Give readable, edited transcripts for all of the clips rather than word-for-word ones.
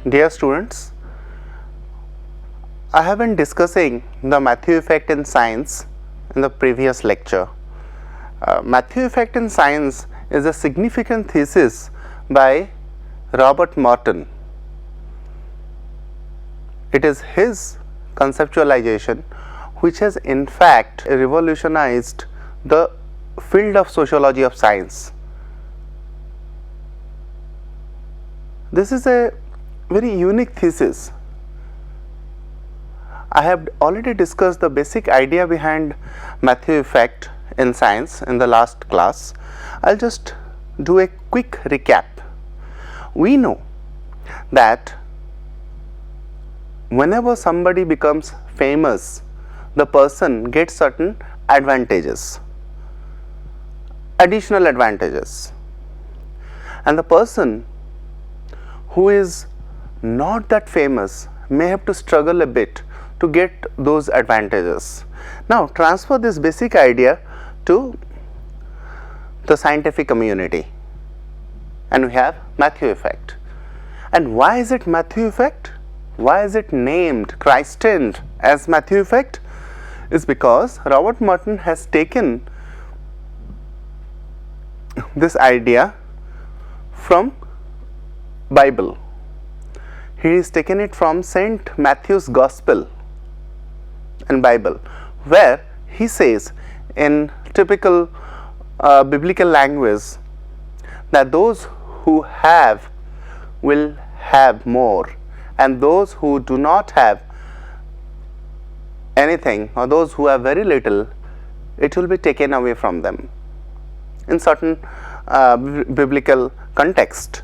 Dear students, I have been discussing the Matthew effect in science in the previous lecture. Matthew effect in science is a significant thesis by Robert Merton. It is his conceptualization which has in fact revolutionized the field of sociology of science. This is a very unique thesis. I have already discussed the basic idea behind Matthew effect in science in the last class. I'll just do a quick recap. We know that whenever somebody becomes famous, the person gets certain advantages, additional advantages, and the person who is not that famous may have to struggle a bit to get those advantages. Now transfer this basic idea to the scientific community and we have Matthew effect. And why is it Matthew effect? Why is it named, christened as Matthew effect? Is because Robert Merton has taken this idea from Bible. He has taken it from Saint Matthew's Gospel and Bible, where he says in typical biblical language that those who have will have more, and those who do not have anything, or those who have very little, it will be taken away from them in certain biblical context.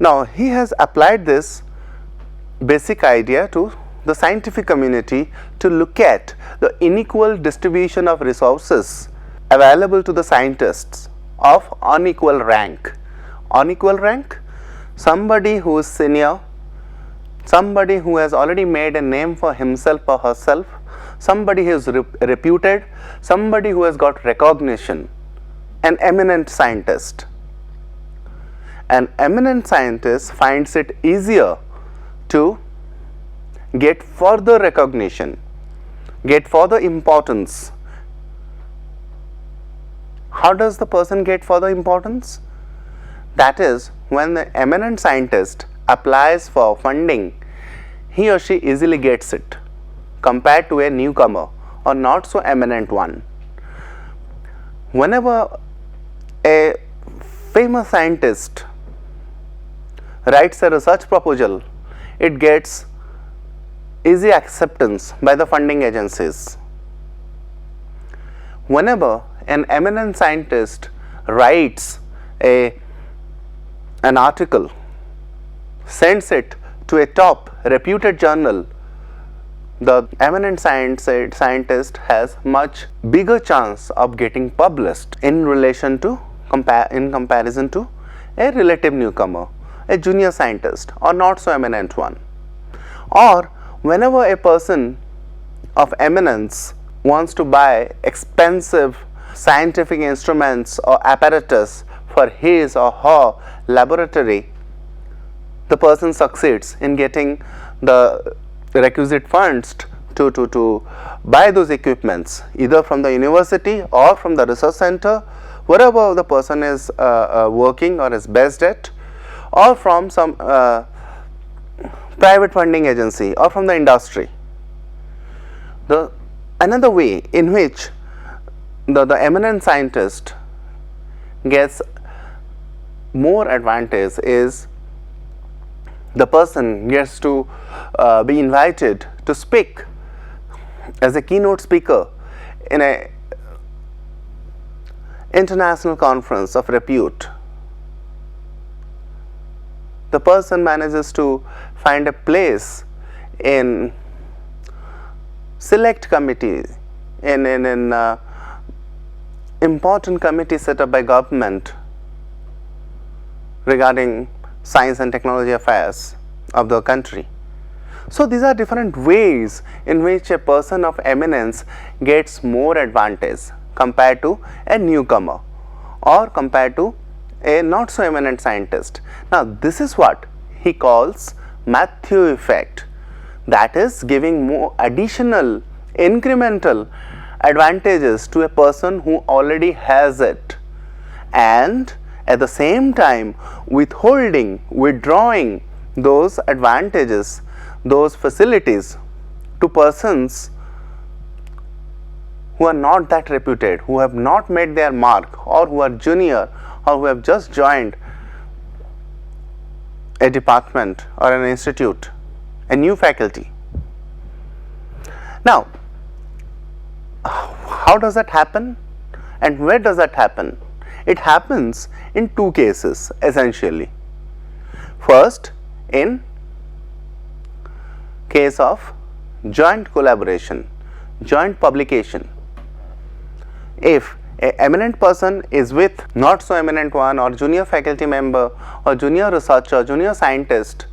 Now he has applied this basic idea to the scientific community to look at the unequal distribution of resources available to the scientists of unequal rank. Unequal rank, somebody who is senior, somebody who has already made a name for himself or herself, somebody who is reputed, somebody who has got recognition, an eminent scientist. An eminent scientist finds it easier to get further recognition, get further importance. How does the person get further importance? That is, when the eminent scientist applies for funding, he or she easily gets it compared to a newcomer or not so eminent one. Whenever a famous scientist writes a research proposal, it gets easy acceptance by the funding agencies. Whenever an eminent scientist writes an article, sends it to a top reputed journal, the eminent scientist has much bigger chance of getting published in relation to in comparison to a relative newcomer, a junior scientist or not so eminent one. Or whenever a person of eminence wants to buy expensive scientific instruments or apparatus for his or her laboratory, the person succeeds in getting the requisite funds to buy those equipments, either from the university or from the research center, wherever the person is working or is based at, or from some private funding agency or from the industry. Another way in which the eminent scientist gets more advantage is the person gets to be invited to speak as a keynote speaker in a international conference of repute. The person manages to find a place in select committee, in important committee set up by government regarding science and technology affairs of the country. So these are different ways in which a person of eminence gets more advantage compared to a newcomer or compared to a not so eminent scientist. Now this is what he calls Matthew effect, that is giving more additional incremental advantages to a person who already has it, and at the same time withdrawing those advantages, those facilities to persons who are not that reputed, who have not made their mark, or who are junior, or who have just joined a department or an institute, a new faculty. Now, how does that happen and where does that happen? It happens in two cases essentially. First, in case of joint collaboration, joint publication. If an eminent person is with not so eminent one, or junior faculty member, or junior researcher, junior scientist,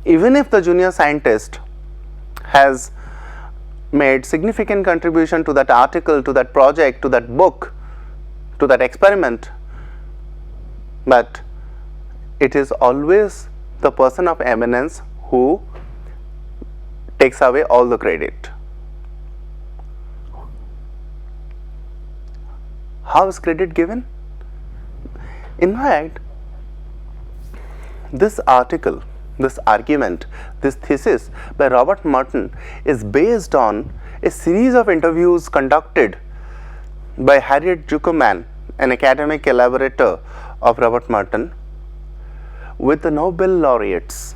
even if the junior scientist has made significant contribution to that article, to that project, to that book, to that experiment, but it is always the person of eminence who takes away all the credit. How is credit given? In fact, this article, this argument, this thesis by Robert Merton is based on a series of interviews conducted by Harriet Zuckerman, an academic collaborator of Robert Merton, with the Nobel laureates.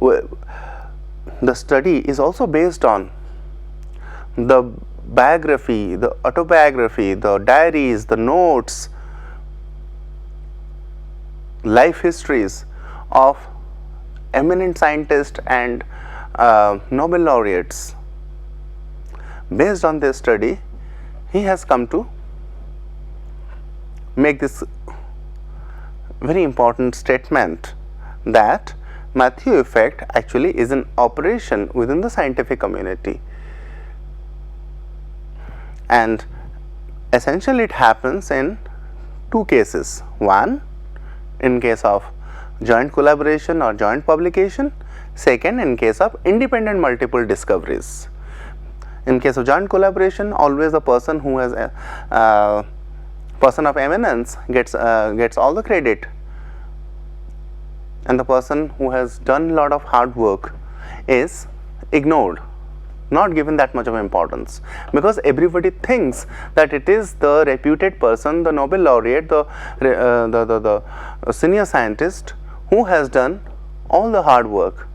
The study is also based on the biography, the autobiography, the diaries, the notes, life histories of eminent scientists and Nobel laureates. Based on this study, he has come to make this very important statement that Matthew effect actually is an operation within the scientific community. And essentially it happens in two cases. One, in case of joint collaboration or joint publication. Second, in case of independent multiple discoveries. In case of joint collaboration, always the person who has person of eminence gets all the credit, and the person who has done a lot of hard work is ignored, not given that much of importance, because everybody thinks that it is the reputed person, the Nobel laureate, the senior scientist who has done all the hard work.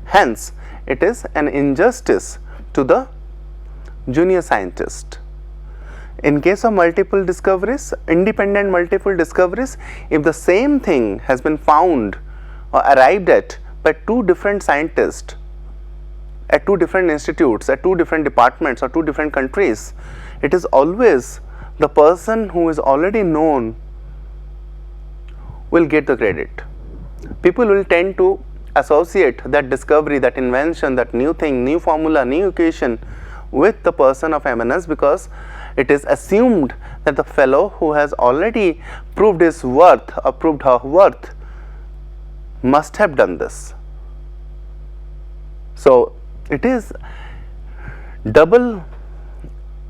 Hence, it is an injustice to the junior scientist. In case of multiple discoveries, independent multiple discoveries, if the same thing has been found or arrived at by two different scientists at two different institutes, at two different departments or two different countries, it is always the person who is already known will get the credit. People will tend to associate that discovery, that invention, that new thing, new formula, new equation with the person of eminence, because it is assumed that the fellow who has already proved his worth or proved her worth must have done this. So, it is double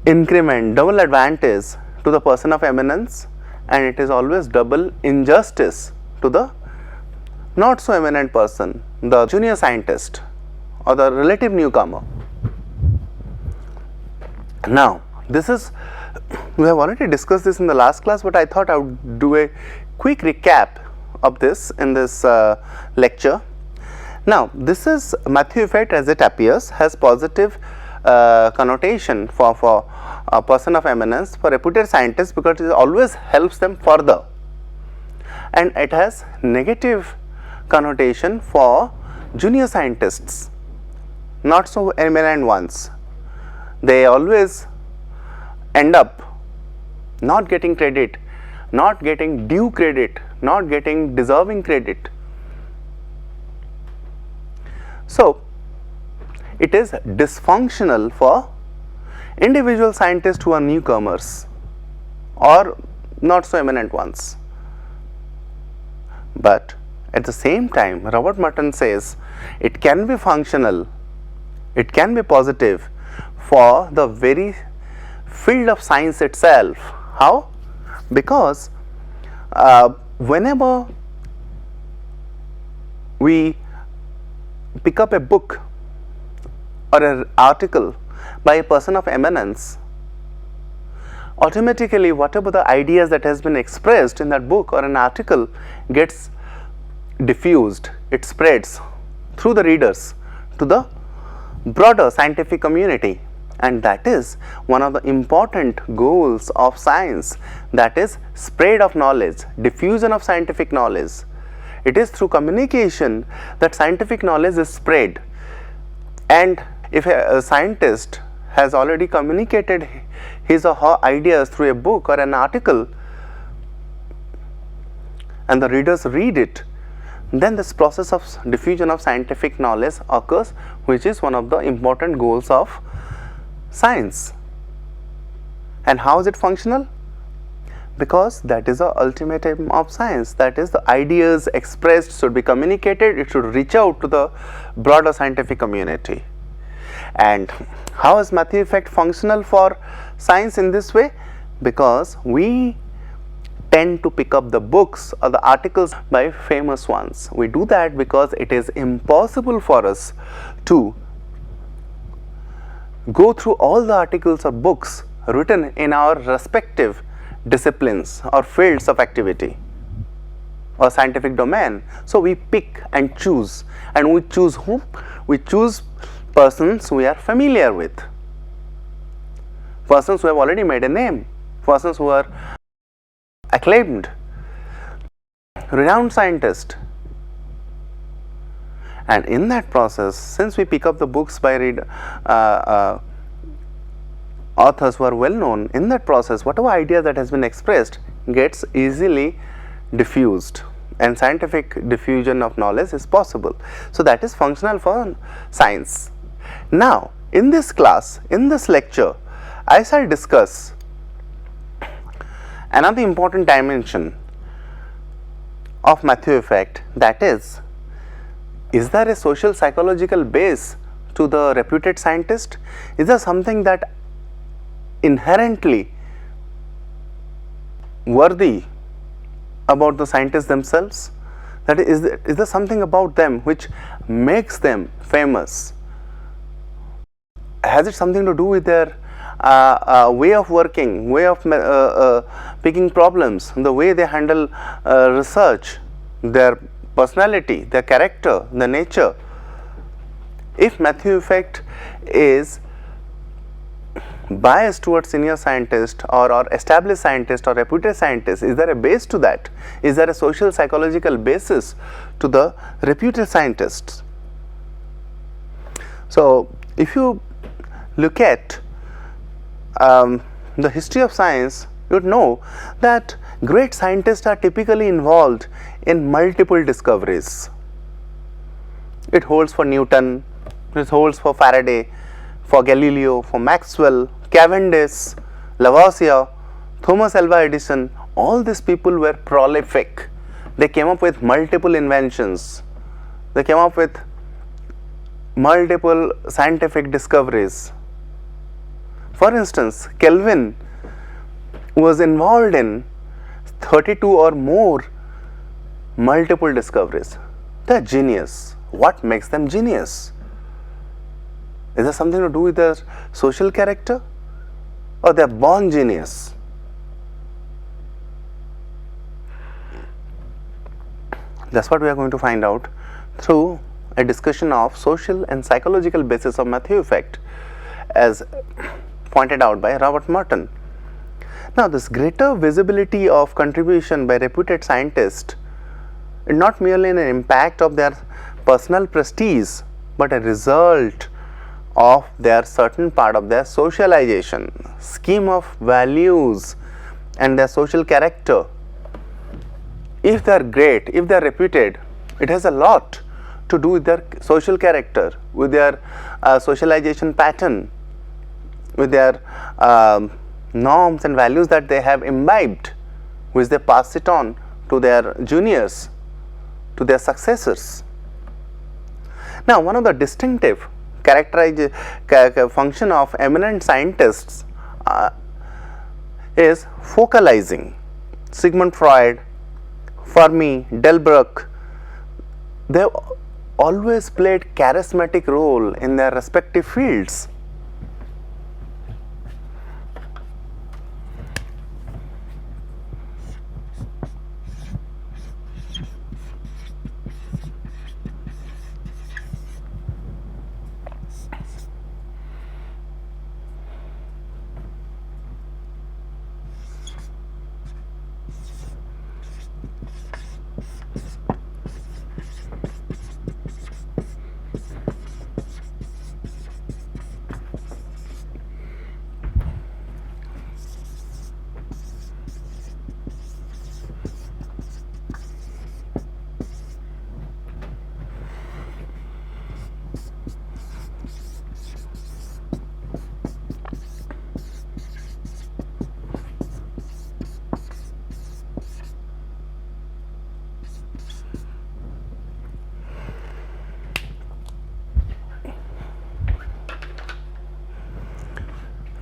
increment, double advantage to the person of eminence, and it is always double injustice to the not so eminent person, the junior scientist or the relative newcomer. Now, this is, we have already discussed this in the last class, but I thought I would do a quick recap of this in this lecture. Now, this is Matthew effect as it appears, has positive connotation for a person of eminence, for reputed scientists, because it always helps them further, and it has negative connotation for junior scientists, not so eminent ones. They always end up not getting credit, not getting due credit, not getting deserving credit. So, it is dysfunctional for individual scientists who are newcomers or not so eminent ones. But at the same time, Robert Merton says it can be functional, it can be positive for the very field of science itself. How? Because whenever we pick up a book or an article by a person of eminence, automatically whatever the ideas that has been expressed in that book or an article gets diffused, it spreads through the readers to the broader scientific community, and that is one of the important goals of science, that is spread of knowledge, diffusion of scientific knowledge. It is through communication that scientific knowledge is spread, and if a scientist has already communicated his or her ideas through a book or an article and the readers read it, then this process of diffusion of scientific knowledge occurs, which is one of the important goals of science. And how is it functional? Because that is the ultimate aim of science, that is the ideas expressed should be communicated, it should reach out to the broader scientific community. And how is Matthew effect functional for science in this way? Because we tend to pick up the books or the articles by famous ones. We do that because it is impossible for us to go through all the articles or books written in our respective disciplines or fields of activity or scientific domain. So we pick and choose, and we choose whom? We choose persons we are familiar with, persons who have already made a name, persons who are acclaimed, renowned scientists. And in that process, since we pick up the books by authors who are well known, in that process whatever idea that has been expressed gets easily diffused, and scientific diffusion of knowledge is possible. So that is functional for science. Now in this class, in this lecture, I shall discuss another important dimension of Matthew effect, that is there a social psychological base to the reputed scientist? Is there something that inherently worthy about the scientists themselves? That is there something about them which makes them famous? Has it something to do with their way of working, way of picking problems, the way they handle research, their personality, their character, their nature? If Matthew effect is biased towards senior scientist or established scientist or reputed scientist, is there a base to that? Is there a social psychological basis to the reputed scientists? So if you look at the history of science, you would know that great scientists are typically involved in multiple discoveries. It holds for Newton, it holds for Faraday, for Galileo, for Maxwell, Cavendish, Lavoisier, Thomas Alva Edison. All these people were prolific. They came up with multiple inventions. They came up with multiple scientific discoveries. For instance, Kelvin was involved in 32 or more multiple discoveries. They are genius. What makes them genius? Is there something to do with their social character, or they are born genius? That's what we are going to find out through a discussion of social and psychological basis of Matthew effect, as pointed out by Robert Merton. Now, this greater visibility of contribution by reputed scientists is not merely an impact of their personal prestige, but a result of their certain part of their socialization, scheme of values, and their social character. If they are great, if they are reputed, it has a lot to do with their social character, with their socialization pattern, with their norms and values that they have imbibed, which they pass it on to their juniors, to their successors. Now, one of the distinctive function of eminent scientists is focalizing. Sigmund Freud, Fermi, Delbruck, they have always played charismatic role in their respective fields.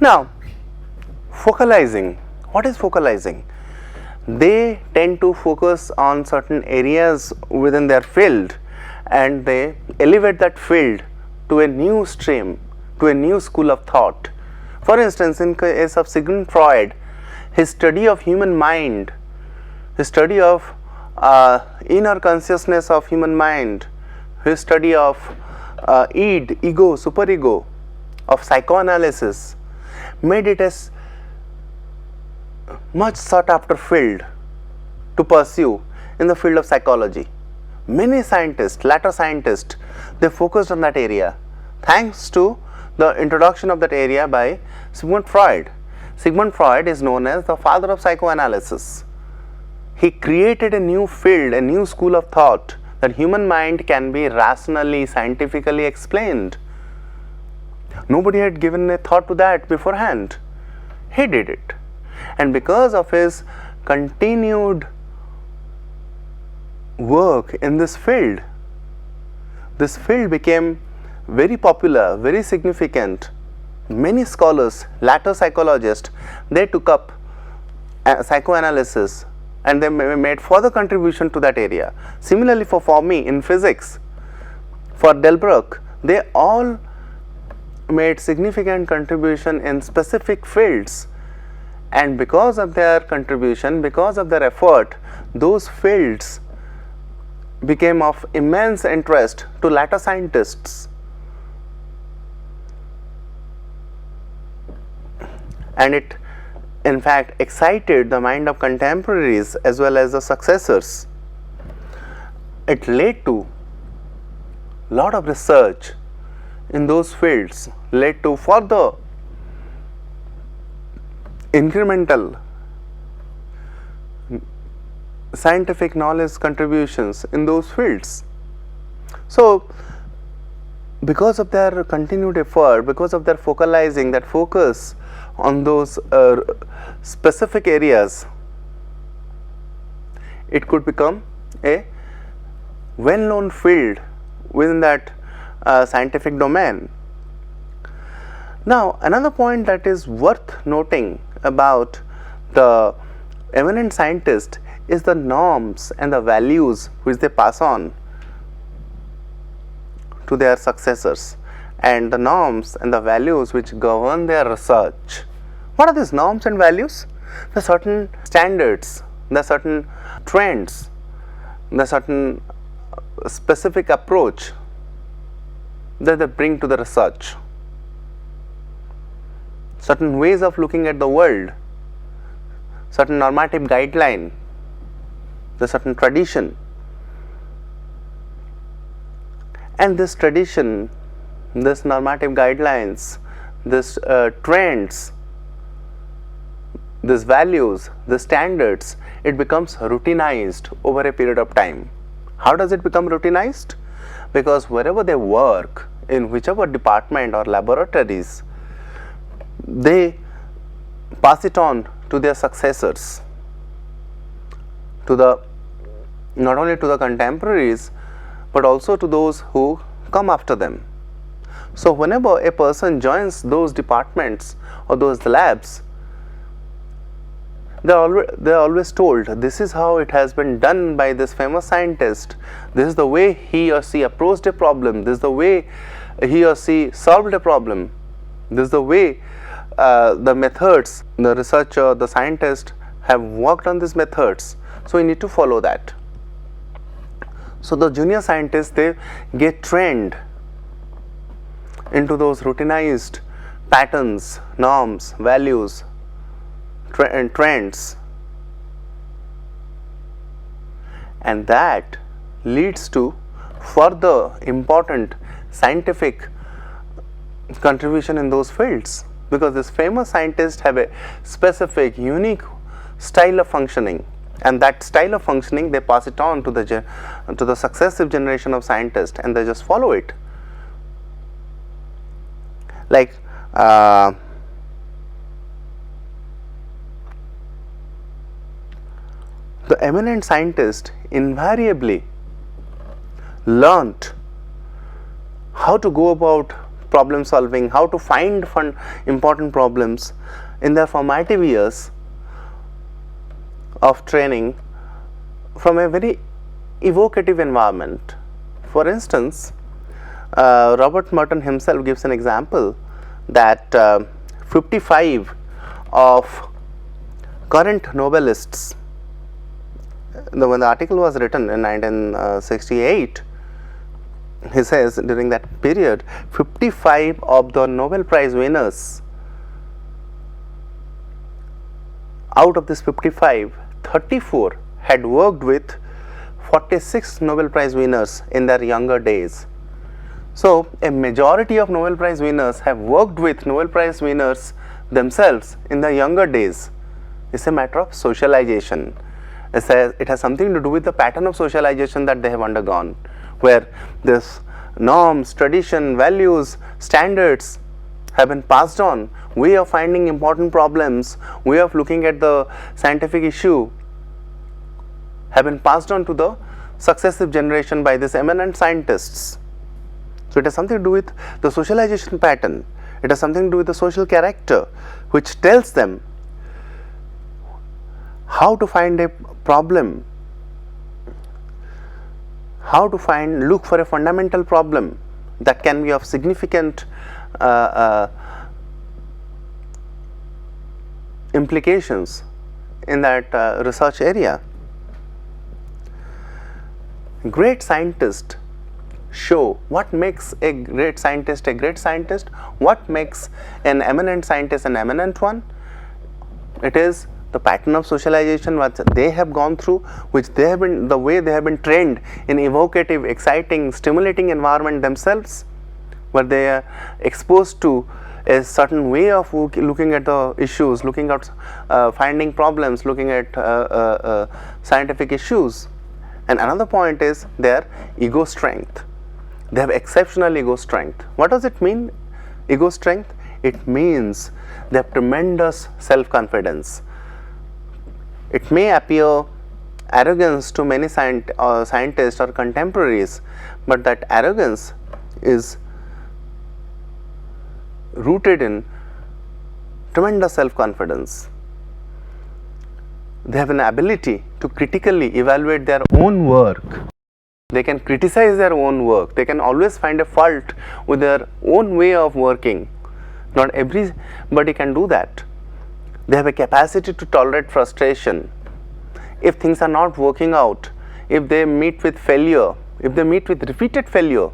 Now, focalizing. What is focalizing? They tend to focus on certain areas within their field and they elevate that field to a new stream, to a new school of thought. For instance, in case of Sigmund Freud, his study of human mind, his study of inner consciousness of human mind, his study of id, ego, superego, of psychoanalysis, made it as much sought after field to pursue in the field of psychology. Many scientists, latter scientists, they focused on that area thanks to the introduction of that area by Sigmund Freud. Sigmund Freud is known as the father of psychoanalysis. He created a new field, a new school of thought that human mind can be rationally, scientifically explained. Nobody had given a thought to that beforehand. He did it. And because of his continued work in this field became very popular, very significant. Many scholars, latter psychologists, they took up psychoanalysis and they made further contribution to that area. Similarly, for Fermi in physics, for Delbruck, they all made significant contribution in specific fields, and because of their contribution, because of their effort, those fields became of immense interest to latter scientists, and it in fact excited the mind of contemporaries as well as the successors. It led to lot of research in those fields, led to further incremental scientific knowledge contributions in those fields. So, because of their continued effort, because of their focalizing, that focus on those specific areas, it could become a well-known field within that scientific domain. Now, another point that is worth noting about the eminent scientist is the norms and the values which they pass on to their successors, and the norms and the values which govern their research. What are these norms and values? The certain standards, the certain trends, the certain specific approach that they bring to the research, certain ways of looking at the world, certain normative guideline, the certain tradition. And this tradition, this normative guidelines, this trends, these values, the standards, it becomes routinized over a period of time. How does it become routinized? Because wherever they work, in whichever department or laboratories, they pass it on to their successors, to the not only to the contemporaries but also to those who come after them. So whenever a person joins those departments or those labs, they are always told, this is how it has been done by this famous scientist, this is the way he or she approached a problem, this is the way he or she solved a problem, this is the way the methods, the researcher, the scientist have worked on these methods, so we need to follow that. So the junior scientists, they get trained into those routinized patterns, norms, values, and trends, and that leads to further important scientific contribution in those fields, because these famous scientists have a specific, unique style of functioning, and that style of functioning they pass it on to the successive generation of scientists, and they just follow it. Like the eminent scientist invariably learnt how to go about problem solving, how to find important problems in their formative years of training from a very evocative environment. For instance, Robert Merton himself gives an example that 55 of current Nobelists, when the article was written in 1968, he says during that period 55 of the Nobel Prize winners, out of this 55, 34 had worked with 46 Nobel Prize winners in their younger days. So a majority of Nobel Prize winners have worked with Nobel Prize winners themselves in their younger days. It's a matter of socialization. It has something to do with the pattern of socialization that they have undergone, where this norms, tradition, values, standards have been passed on, way of finding important problems, way of looking at the scientific issue have been passed on to the successive generation by these eminent scientists. So it has something to do with the socialization pattern, it has something to do with the social character, which tells them how to find a problem, how to look for a fundamental problem that can be of significant implications in that research area. Great scientists show what makes a great scientist a great scientist, what makes an eminent scientist an eminent one. It is the pattern of socialization what they have gone through, which they have been, the way they have been trained in evocative, exciting, stimulating environment themselves, where they are exposed to a certain way of looking at the issues, looking at finding problems, looking at scientific issues. And another point is their ego strength. They have exceptional ego strength. What does it mean, ego strength? It means they have tremendous self-confidence. It may appear arrogance to many scientists or contemporaries, but that arrogance is rooted in tremendous self-confidence. They have an ability to critically evaluate their own work. They can criticize their own work. They can always find a fault with their own way of working. Not everybody can do that. They have a capacity to tolerate frustration. If things are not working out, if they meet with failure, if they meet with repeated failure,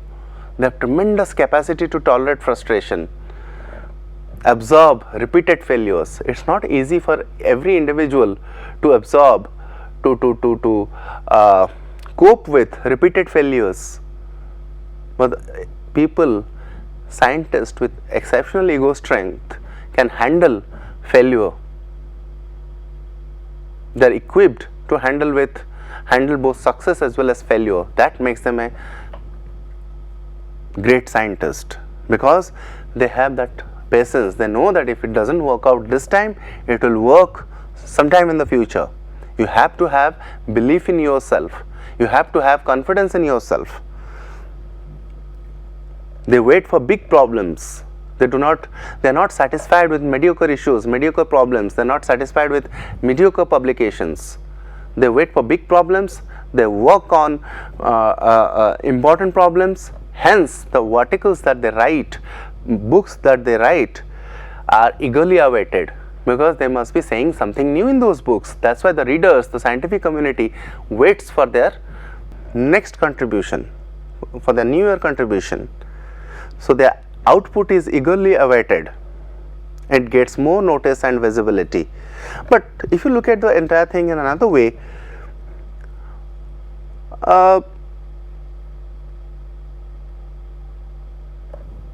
they have tremendous capacity to tolerate frustration, absorb repeated failures. It's not easy for every individual to absorb, to cope with repeated failures. But people, scientists with exceptional ego strength can handle failure. They are equipped to handle both success as well as failure. That makes them a great scientist, because they have that patience. They know that if it doesn't work out this time, it will work sometime in the future. You have to have belief in yourself. You have to have confidence in yourself. They wait for big problems. They are not satisfied with mediocre issues, mediocre problems. They are not satisfied with mediocre publications. They wait for big problems. They work on important problems. Hence, the articles that they write, books that they write are eagerly awaited, because they must be saying something new in those books. That's why the readers, the scientific community, waits for their next contribution, for their newer contribution. So their output is eagerly awaited. It gets more notice and visibility. But if you look at the entire thing in another way,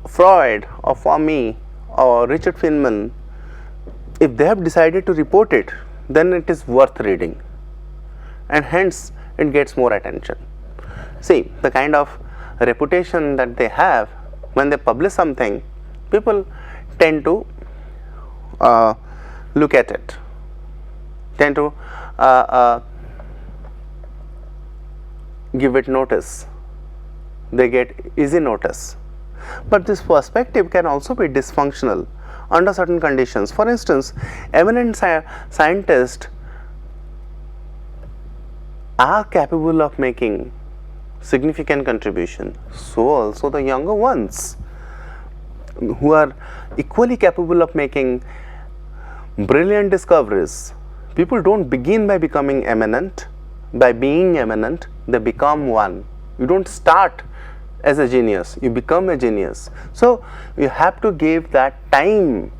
Freud or Fermi or Richard Feynman, if they have decided to report it, then it is worth reading, and hence it gets more attention. See, the kind of reputation that they have, when they publish something, people tend to look at it, tend to give it notice. They get easy notice. But this perspective can also be dysfunctional under certain conditions. For instance, eminent scientists are capable of making significant contribution. So also the younger ones, who are equally capable of making brilliant discoveries. People don't begin by becoming eminent, by being eminent. They become one. You don't start as a genius, you become a genius. So you have to give that time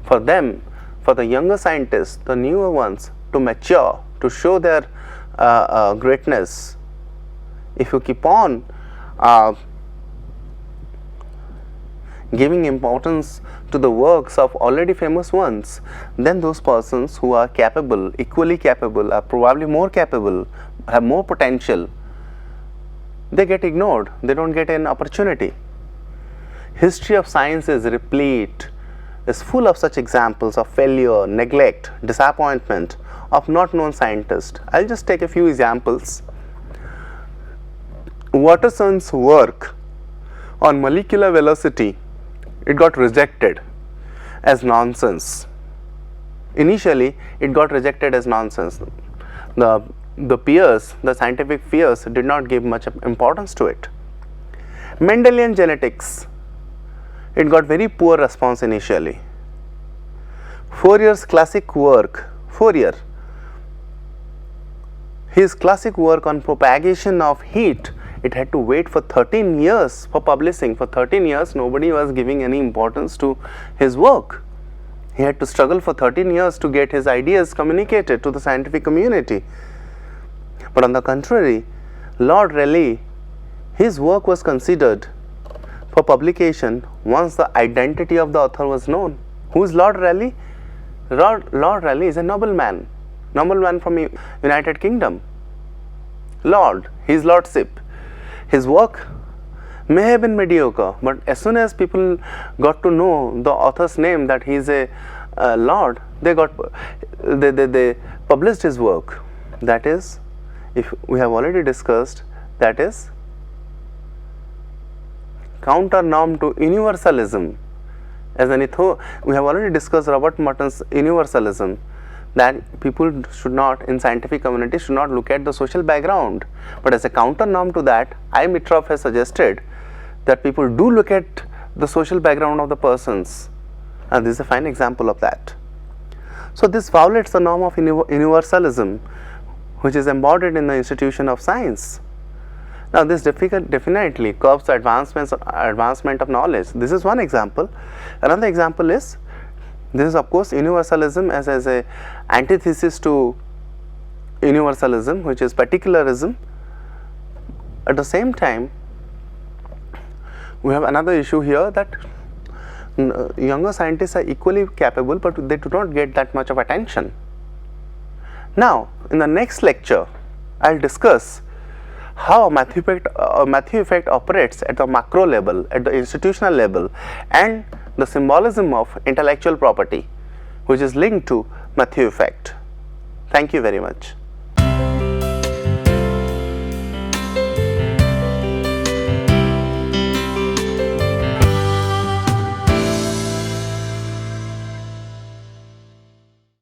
for them, for the younger scientists, the newer ones, to mature, to show their greatness. If you keep on giving importance to the works of already famous ones, then those persons who are capable, equally capable, are probably more capable, have more potential, they get ignored. They don't get an opportunity. History of science is replete, is full of such examples of failure, neglect, disappointment of not known scientists. I'll just take a few examples. Watterson's work on molecular velocity, it got rejected as nonsense. Initially, it got rejected as nonsense. The peers, the scientific peers, did not give much importance to it. Mendelian genetics, it got very poor response initially. Fourier's classic work, Fourier, his classic work on propagation of heat, it had to wait for 13 years for publishing. For 13 years, nobody was giving any importance to his work. He had to struggle for 13 years to get his ideas communicated to the scientific community. But on the contrary, Lord Rayleigh, his work was considered for publication once the identity of the author was known. Who is Lord Rayleigh? Lord Rayleigh is a nobleman from United Kingdom. Lord, his lordship. His work may have been mediocre, but as soon as people got to know the author's name, that he is a lord, they published his work. That is, if we have already discussed, that is counter norm to universalism. As we have already discussed Robert Merton's universalism, that people should not, in scientific community, should not look at the social background. But as a counter norm to that, I. Mitroff has suggested that people do look at the social background of the persons, and this is a fine example of that. So this violates the norm of universalism, which is embodied in the institution of science. Now this definitely curbs the advancement of knowledge. This is one example. Another example is, this is of course universalism as a antithesis to universalism, which is particularism. At the same time, we have another issue here, that younger scientists are equally capable, but they do not get that much of attention. Now, in the next lecture, I will discuss how Matthew effect operates at the macro level, at the institutional level, and the symbolism of intellectual property, which is linked to Matthew effect. Thank you very much.